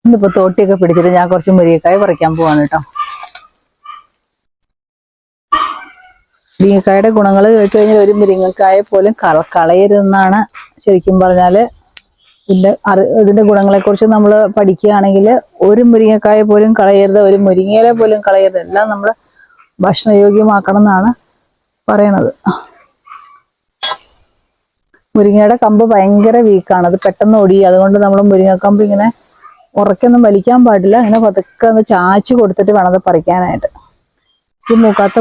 ഇന്നിപ്പോ തോട്ടിയൊക്കെ പിടിച്ചിട്ട് ഞാൻ കുറച്ച് മുരിങ്ങക്കായ പറിക്കാൻ പോവാണ് കേട്ടോ. മുരിങ്ങക്കായുടെ ഗുണങ്ങൾ കേട്ട് കഴിഞ്ഞാൽ ഒരു മുരിങ്ങക്കായ പോലും കളയരുതെന്നാണ് ശരിക്കും പറഞ്ഞാല്. ഇതിന്റെ ഗുണങ്ങളെ കുറിച്ച് നമ്മൾ പഠിക്കുകയാണെങ്കിൽ ഒരു മുരിങ്ങക്കായ പോലും കളയരുത്, ഒരു മുരിങ്ങയില പോലും കളയരുത്, എല്ലാം നമ്മൾ ഭക്ഷണയോഗ്യമാക്കണം എന്നാണ് പറയണത്. മുരിങ്ങയുടെ കമ്പ് ഭയങ്കര വീക്കാണ്, അത് പെട്ടെന്ന് ഒടിയും. അതുകൊണ്ട് നമ്മൾ മുരിങ്ങക്കമ്പ് ഇങ്ങനെ ഉറക്കൊന്നും വലിക്കാൻ പാടില്ല, ഇങ്ങനെ പതുക്കെ ഒന്ന് ചാച്ചു കൊടുത്തിട്ട് വേണം അത് പറിക്കാനായിട്ട്. ഇത് മൂക്കാത്ത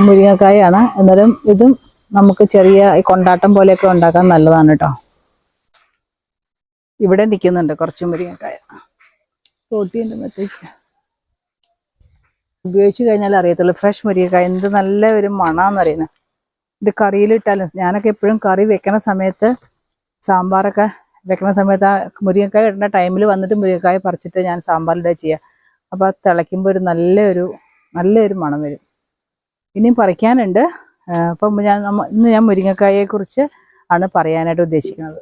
മുരിങ്ങക്കായാണ്, എന്നാലും ഇതും നമുക്ക് ചെറിയ കൊണ്ടാട്ടം പോലെയൊക്കെ ഉണ്ടാക്കാൻ നല്ലതാണ് കേട്ടോ. ഇവിടെ നിൽക്കുന്നുണ്ട് കുറച്ച് മുരിങ്ങക്കായ. തോട്ടിൻ്റെ മറ്റേ ഉപയോഗിച്ച് കഴിഞ്ഞാൽ അറിയത്തുള്ളൂ ഫ്രഷ് മുരിങ്ങക്കായ എന്ത് നല്ല ഒരു മണമെന്ന് പറയുന്നത്. ഇത് കറിയിലിട്ടാലും, ഞാനൊക്കെ എപ്പോഴും കറി വെക്കണ സമയത്ത്, സാമ്പാറൊക്കെ വെക്കണ സമയത്ത് ആ മുരിങ്ങക്കായ ഇടുന്ന ടൈമിൽ വന്നിട്ട് മുരിങ്ങക്കായ പറിച്ചിട്ട് ഞാൻ സാമ്പാറിലിടുക ചെയ്യുക. അപ്പോൾ അത് തിളയ്ക്കുമ്പോൾ ഒരു നല്ലൊരു മണം വരും. ഇനിയും പറിക്കാനുണ്ട്. അപ്പം ഇന്ന് ഞാൻ മുരിങ്ങക്കായയെക്കുറിച്ച് ആണ് പറയാനായിട്ട് ഉദ്ദേശിക്കുന്നത്.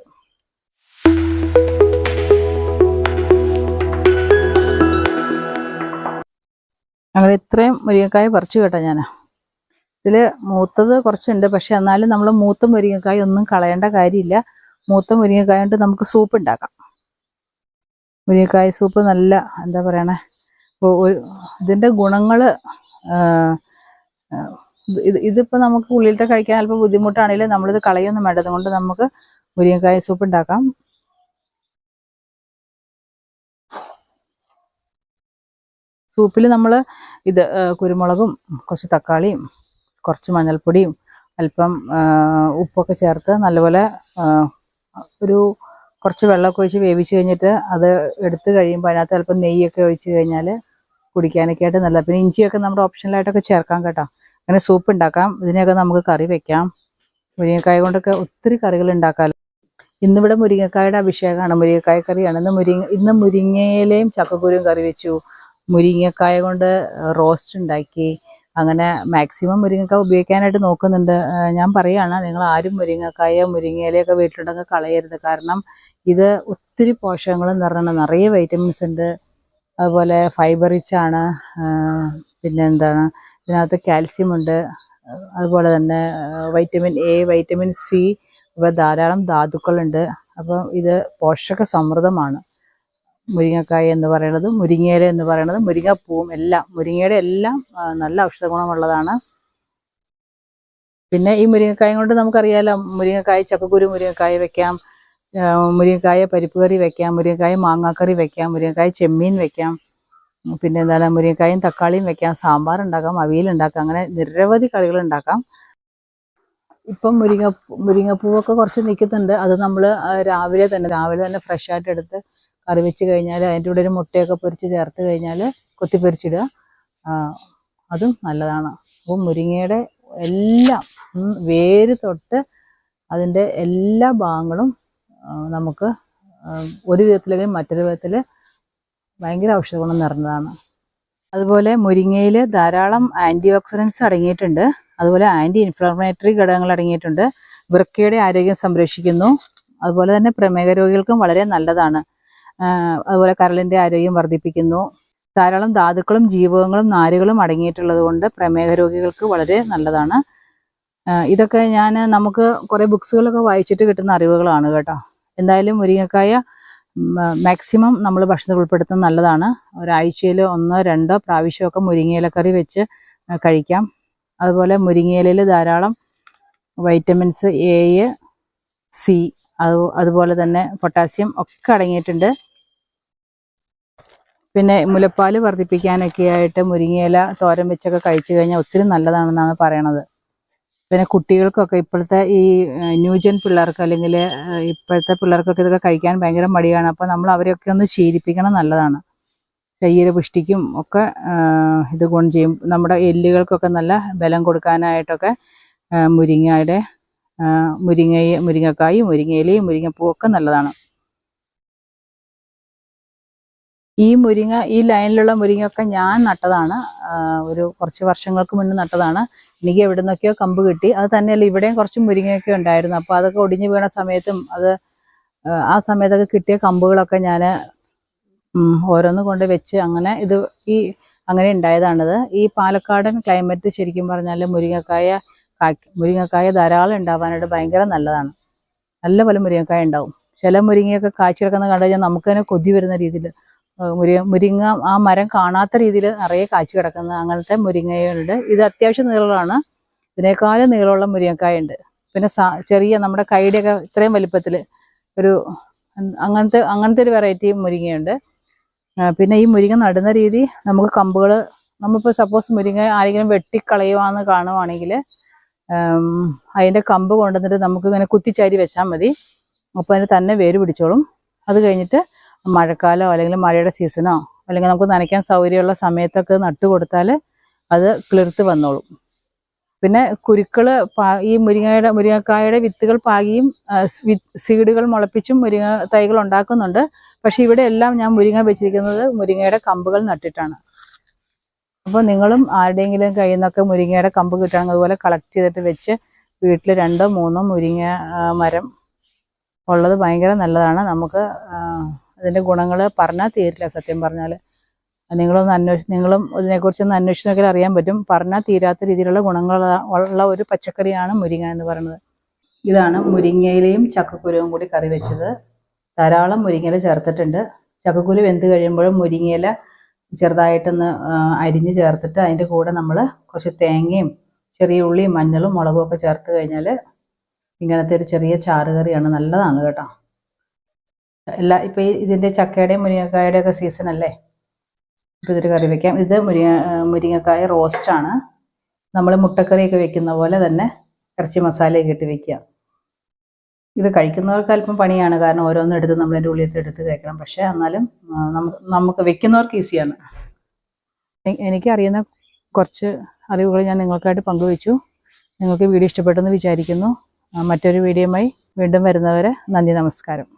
അങ്ങനെ ഇത്രയും മുരിങ്ങക്കായ പറിച്ചു കേട്ടോ ഞാൻ. ഇതിൽ മൂത്തത് കുറച്ചുണ്ട്, പക്ഷെ എന്നാലും നമ്മൾ മൂത്ത മുരിങ്ങക്കായ ഒന്നും കളയേണ്ട കാര്യമില്ല. മൂത്ത മുരിങ്ങക്കായ കൊണ്ട് നമുക്ക് സൂപ്പ് ഉണ്ടാക്കാം. മുരിങ്ങക്കായ സൂപ്പ് നല്ല എന്താ പറയണേ, ഇതിൻ്റെ ഗുണങ്ങൾ ഇതിപ്പോൾ നമുക്ക് ഉള്ളിലത്തെ കഴിക്കാൻ അല്പം ബുദ്ധിമുട്ടാണെങ്കിലും നമ്മളിത് കളയൊന്നും വേണ്ട. അതുകൊണ്ട് നമുക്ക് മുരിങ്ങക്കായ സൂപ്പ് ഉണ്ടാക്കാം. സൂപ്പിൽ നമ്മൾ കുരുമുളകും കുറച്ച് തക്കാളിയും കുറച്ച് മഞ്ഞൾപ്പൊടിയും അല്പം ഉപ്പൊക്കെ ചേർത്ത് നല്ലപോലെ കുറച്ച് വെള്ളമൊക്കെ ഒഴിച്ച് വേവിച്ച് കഴിഞ്ഞിട്ട് അത് എടുത്ത് കഴിയുമ്പോൾ അതിനകത്ത് അല്പം നെയ്യൊക്കെ ഒഴിച്ച് കഴിഞ്ഞാൽ കുടിക്കാനൊക്കെ ആയിട്ട് നല്ലത്. പിന്നെ ഇഞ്ചിയൊക്കെ നമ്മുടെ ഓപ്ഷണലായിട്ടൊക്കെ ചേർക്കാം കേട്ടോ. അങ്ങനെ സൂപ്പ് ഉണ്ടാക്കാം. ഇതിനെയൊക്കെ നമുക്ക് കറി വെക്കാം. മുരിങ്ങക്കായ കൊണ്ടൊക്കെ ഒത്തിരി കറികൾ ഉണ്ടാക്കാമല്ലോ. ഇന്നിവിടെ മുരിങ്ങക്കായുടെ അഭിഷേകമാണ്, മുരിങ്ങക്കായ കറിയാണ്. ഇന്ന് മുരിങ്ങയിലയും ചക്കക്കുരുവും കറി വെച്ചു, മുരിങ്ങക്കായ കൊണ്ട് റോസ്റ്റ് ഉണ്ടാക്കി. അങ്ങനെ മാക്സിമം മുരിങ്ങക്കായ ഉപയോഗിക്കാനായിട്ട് നോക്കുന്നുണ്ട്. ഞാൻ പറയുകയാണ്, നിങ്ങൾ ആരും മുരിങ്ങയിലയൊക്കെ വീട്ടിലുണ്ടെങ്കിൽ കളയരുത്. കാരണം ഇത് ഒത്തിരി പോഷകങ്ങൾ നിറയെ വൈറ്റമിൻസ് ഉണ്ട്. അതുപോലെ ഫൈബർ റിച്ച് ആണ്. പിന്നെ എന്താണ്, ഇതിനകത്ത് കാൽസ്യം ഉണ്ട്. അതുപോലെ തന്നെ വൈറ്റമിൻ എ, വൈറ്റമിൻ സി, ധാരാളം ധാതുക്കളുണ്ട്. അപ്പം ഇത് പോഷക സമൃദ്ധമാണ് മുരിങ്ങക്കായ എന്ന് പറയുന്നത്. മുരിങ്ങയില എന്ന് പറയുന്നത്, മുരിങ്ങപ്പൂവും എല്ലാം, മുരിങ്ങയുടെ എല്ലാം നല്ല ഔഷധ ഗുണമുള്ളതാണ്. പിന്നെ ഈ മുരിങ്ങക്കായ കൊണ്ട് നമുക്കറിയാലോ, മുരിങ്ങക്കായ ചക്കക്കുരു മുരിങ്ങക്കായ വെക്കാം, മുരിങ്ങക്കായ പരിപ്പ് കറി വെക്കാം, മുരിങ്ങക്കായ മാങ്ങാക്കറി വെക്കാം, മുരിങ്ങക്കായ ചെമ്മീൻ വെക്കാം, പിന്നെ എന്താണ് മുരിങ്ങക്കായും തക്കാളിയും വെക്കാം, സാമ്പാർ ഉണ്ടാക്കാം, അവിയലുണ്ടാക്കാം, അങ്ങനെ നിരവധി കറികൾ ഉണ്ടാക്കാം. ഇപ്പം മുരിങ്ങപ്പൂവൊക്കെ കുറച്ച് നിൽക്കുന്നുണ്ട്. അത് നമ്മൾ രാവിലെ തന്നെ ഫ്രഷ് ആയിട്ട് എടുത്ത് കറി വെച്ച് കഴിഞ്ഞാൽ അതിൻ്റെ കൂടെ ഒരു മുട്ടയൊക്കെ പൊരിച്ച് ചേർത്ത് കഴിഞ്ഞാൽ കൊത്തിപ്പൊരിച്ചിടുക, അതും നല്ലതാണ്. അപ്പോൾ മുരിങ്ങയുടെ എല്ലാം വേര് തൊട്ട് അതിൻ്റെ എല്ലാ ഭാഗങ്ങളും നമുക്ക് ഒരു വിധത്തിലെങ്കിലും മറ്റൊരു വിധത്തിൽ ഭയങ്കര ഔഷധ ഗുണം നിറഞ്ഞതാണ്. അതുപോലെ മുരിങ്ങയിൽ ധാരാളം ആൻറ്റി ഓക്സിഡൻസ് അടങ്ങിയിട്ടുണ്ട്. അതുപോലെ ആൻറ്റി ഇൻഫ്ലമേറ്ററി ഘടകങ്ങൾ അടങ്ങിയിട്ടുണ്ട്. വൃക്കയുടെ ആരോഗ്യം സംരക്ഷിക്കുന്നു. അതുപോലെ തന്നെ പ്രമേഹ രോഗികൾക്കും വളരെ നല്ലതാണ്. അതുപോലെ കരളിൻ്റെ ആരോഗ്യം വർദ്ധിപ്പിക്കുന്നു. ധാരാളം ധാതുക്കളും ജീവകങ്ങളും നാരുകളും അടങ്ങിയിട്ടുള്ളത് കൊണ്ട് പ്രമേഹ രോഗികൾക്ക് വളരെ നല്ലതാണ്. ഇതൊക്കെ നമുക്ക് കുറേ ബുക്സുകളൊക്കെ വായിച്ചിട്ട് കിട്ടുന്ന അറിവുകളാണ് കേട്ടോ. എന്തായാലും മുരിങ്ങക്കായ മാക്സിമം നമ്മൾ ഭക്ഷണത്തിൽ ഉൾപ്പെടുത്തുന്നത് നല്ലതാണ്. ഒരാഴ്ചയിൽ 1-2 പ്രാവശ്യമൊക്കെ മുരിങ്ങയില കറി വെച്ച് കഴിക്കാം. അതുപോലെ മുരിങ്ങയിലയിൽ ധാരാളം വൈറ്റമിൻസ് എ, സി, അതുപോലെ തന്നെ പൊട്ടാസ്യം ഒക്കെ അടങ്ങിയിട്ടുണ്ട്. പിന്നെ മുലപ്പാൽ വർദ്ധിപ്പിക്കാനൊക്കെ ആയിട്ട് മുരിങ്ങയില തോരൻ വെച്ചൊക്കെ കഴിച്ചു കഴിഞ്ഞാൽ ഒത്തിരി നല്ലതാണെന്നാണ് പറയണത്. പിന്നെ കുട്ടികൾക്കൊക്കെ, ഇപ്പോഴത്തെ ഈ ന്യൂജൻ പിള്ളേർക്ക് അല്ലെങ്കിൽ ഇപ്പോഴത്തെ പിള്ളേർക്കൊക്കെ ഇതൊക്കെ കഴിക്കാൻ ഭയങ്കര മടിയാണ്. അപ്പോൾ നമ്മൾ അവരെയൊക്കെ ഒന്ന് ശീലിപ്പിക്കണം, നല്ലതാണ്. ശരീരപുഷ്ടിക്കും ഒക്കെ ഇത് ഗുണം ചെയ്യും. നമ്മുടെ എല്ലുകൾക്കൊക്കെ നല്ല ബലം കൊടുക്കാനായിട്ടൊക്കെ മുരിങ്ങക്കായും മുരിങ്ങയിലയും മുരിങ്ങപ്പൂവൊക്കെ നല്ലതാണ്. ഈ ലൈനിലുള്ള മുരിങ്ങയൊക്കെ ഞാൻ നട്ടതാണ്. കുറച്ച് വർഷങ്ങൾക്ക് മുന്നേ നട്ടതാണ്. എനിക്ക് എവിടെ നിന്നൊക്കെയോ കമ്പ് കിട്ടി. അത് തന്നെയല്ല, ഇവിടെയും കുറച്ച് മുരിങ്ങയൊക്കെ ഉണ്ടായിരുന്നു. അപ്പോൾ അതൊക്കെ ഒടിഞ്ഞു വീണ സമയത്തും ആ സമയത്തൊക്കെ കിട്ടിയ കമ്പുകളൊക്കെ ഞാൻ ഓരോന്ന് കൊണ്ട് വെച്ച് അങ്ങനെ അങ്ങനെ ഉണ്ടായതാണിത്. ഈ പാലക്കാടൻ ക്ലൈമറ്റ് ശരിക്കും പറഞ്ഞാൽ മുരിങ്ങക്കായ ധാരാളം ഉണ്ടാവാനായിട്ട് ഭയങ്കര നല്ലതാണ്. നല്ല പോലെ മുരിങ്ങക്കായ ഉണ്ടാവും. ചില മുരിങ്ങയൊക്കെ കാഴ്ച കിടക്കുന്ന കണ്ടു കഴിഞ്ഞാൽ നമുക്ക് തന്നെ കൊതി വരുന്ന രീതിയിൽ മുരിങ്ങ ആ മരം കാണാത്ത രീതിയിൽ നിറയെ കാഴ്ച കിടക്കുന്ന അങ്ങനത്തെ മുരിങ്ങയുണ്ട്. ഇത് അത്യാവശ്യം നീളമാണ്. ഇതിനേക്കാളും നീളമുള്ള മുരിങ്ങക്കായ ഉണ്ട്. പിന്നെ ചെറിയ നമ്മുടെ കൈയുടെയൊക്കെ ഇത്രയും വലിപ്പത്തിൽ അങ്ങനത്തെ ഒരു വെറൈറ്റി മുരിങ്ങയുണ്ട്. പിന്നെ ഈ മുരിങ്ങ നടുന്ന രീതി, നമുക്ക് കമ്പുകൾ, നമ്മളിപ്പോൾ സപ്പോസ് മുരിങ്ങ ആരെങ്കിലും വെട്ടിക്കളയുവാന്ന് കാണുവാണെങ്കിൽ അതിൻ്റെ കമ്പ് കൊണ്ടുവന്നിട്ട് നമുക്ക് ഇങ്ങനെ കുത്തിച്ചാരി വെച്ചാൽ മതി. അപ്പോൾ അതിന് തന്നെ വേര് പിടിച്ചോളും. അത് കഴിഞ്ഞിട്ട് മഴക്കാലമോ അല്ലെങ്കിൽ മഴയുടെ സീസണോ അല്ലെങ്കിൽ നമുക്ക് നനയ്ക്കാൻ സൗകര്യമുള്ള സമയത്തൊക്കെ നട്ടു കൊടുത്താൽ അത് കിളിർത്ത് വന്നോളും. പിന്നെ കുരുക്കൾ ഈ മുരിങ്ങക്കായയുടെ വിത്തുകൾ പാകിയും സീഡുകൾ മുളപ്പിച്ചും മുരിങ്ങ തൈകൾ ഉണ്ടാക്കുന്നുണ്ട്. പക്ഷെ ഇവിടെ എല്ലാം ഞാൻ മുരിങ്ങ വെച്ചിരിക്കുന്നത് മുരിങ്ങയുടെ കമ്പുകൾ നട്ടിട്ടാണ്. അപ്പോൾ നിങ്ങളും ആരുടെയെങ്കിലും കയ്യിൽ നിന്നൊക്കെ മുരിങ്ങയുടെ കമ്പ് കിട്ടുകയാണെങ്കിൽ അതുപോലെ കളക്ട് ചെയ്തിട്ട് വെച്ച് വീട്ടിൽ 2 3 മുരിങ്ങ മരം ഉള്ളത് ഭയങ്കര നല്ലതാണ്. നമുക്ക് അതിൻ്റെ ഗുണങ്ങൾ പറഞ്ഞാൽ തീരില്ല. സത്യം പറഞ്ഞാൽ നിങ്ങളും ഇതിനെക്കുറിച്ചൊന്ന് അന്വേഷിച്ച് നോക്കിയാൽ അറിയാൻ പറ്റും. പറഞ്ഞാൽ തീരാത്ത രീതിയിലുള്ള ഗുണങ്ങളുള്ള ഒരു പച്ചക്കറിയാണ് മുരിങ്ങ എന്ന് പറയുന്നത്. ഇതാണ് മുരിങ്ങയിലയും ചക്കക്കുരുവും കൂടി കറി വെച്ചത്. ധാരാളം മുരിങ്ങയില ചേർത്തിട്ടുണ്ട്. ചക്കക്കുരു വെന്ത് കഴിയുമ്പോഴും മുരിങ്ങയില ചെറുതായിട്ടൊന്ന് അരിഞ്ഞ് ചേർത്തിട്ട് അതിൻ്റെ കൂടെ നമ്മൾ കുറച്ച് തേങ്ങയും ചെറിയ ഉള്ളിയും മഞ്ഞളും മുളകും ഒക്കെ ചേർത്ത് കഴിഞ്ഞാൽ ഇങ്ങനത്തെ ഒരു ചെറിയ ചാറുകറിയാണ്. നല്ലതാണ് കേട്ടോ. ഇപ്പോൾ ഇതിൻ്റെ ചക്കയുടെയും മുരിങ്ങക്കായുടെയും ഒക്കെ സീസൺ അല്ലേ. ഇപ്പോൾ ഇതൊരു കറി വയ്ക്കാം. ഇത് മുരിങ്ങക്കായ റോസ്റ്റാണ്. നമ്മൾ മുട്ടക്കറിയൊക്കെ വെക്കുന്ന പോലെ തന്നെ ഇറച്ചി മസാലയൊക്കെ ഇട്ട് വെക്കുക. ഇത് കഴിക്കുന്നവർക്ക് അല്പം പണിയാണ്, കാരണം ഓരോന്നും എടുത്ത് നമ്മളതിൻ്റെ ഉള്ളിൽ എടുത്ത് കഴിക്കണം. പക്ഷേ എന്നാലും നമുക്ക് വെക്കുന്നവർക്ക് ഈസിയാണ്. എനിക്കറിയുന്ന കുറച്ച് അറിവുകൾ ഞാൻ നിങ്ങൾക്കായിട്ട് പങ്കുവച്ചു. നിങ്ങൾക്ക് വീഡിയോ ഇഷ്ടപ്പെട്ടെന്ന് വിചാരിക്കുന്നു. മറ്റൊരു വീഡിയോയുമായി വീണ്ടും വരുന്നവരെ നന്ദി, നമസ്കാരം.